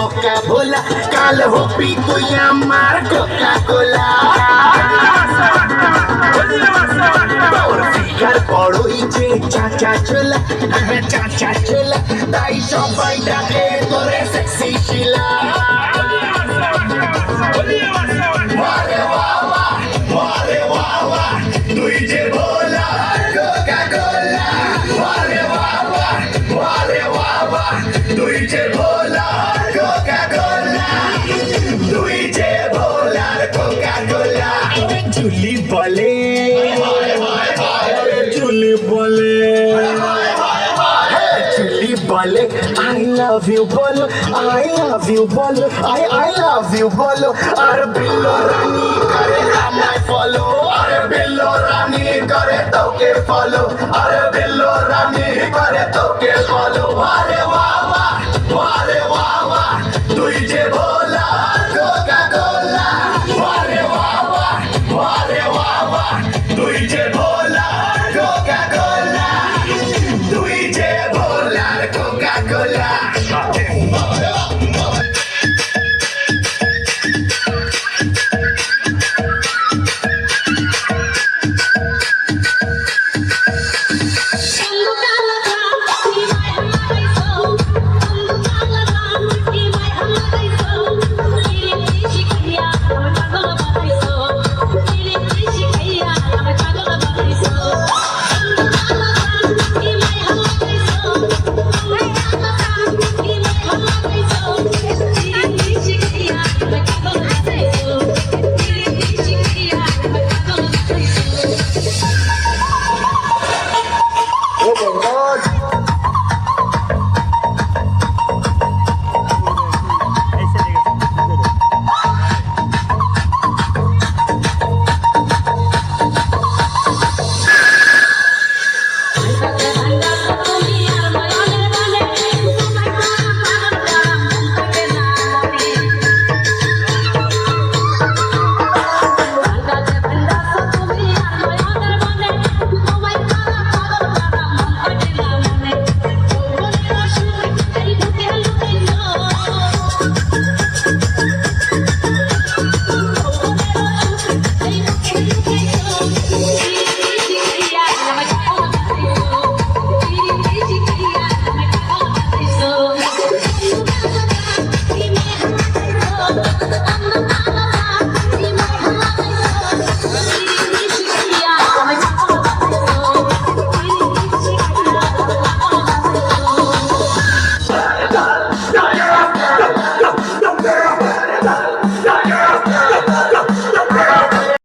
Coca ভোলা কাল হবি তুই আমার কোকা কোলা তোর ফিগার বড়ই যে চাচা চোলা চাচা চোলা তাই সবাই ডাকে তোরে সেক্সি শিলা তুই যে ভোলা কোকা কোলা তুই যে ভোলা কোকা কোলা তুই যে ভোলার কোকা কোলা চুলি বলে চুলি বলে চুলি বলে I love you বলো I love you বলো I love you বলো আর বিল্লো রানী করে আমায় ফলো আর বিল্লো রানী করে তোকে ফলো আর বিল্লো রানী করে তোকে ফলো আরে বাবা তুই যে ভোলা কোকা কোলা আরে বাবা তুই যে ভোলা কোকা কোলা তুই যে ভোলার কোকা কোলা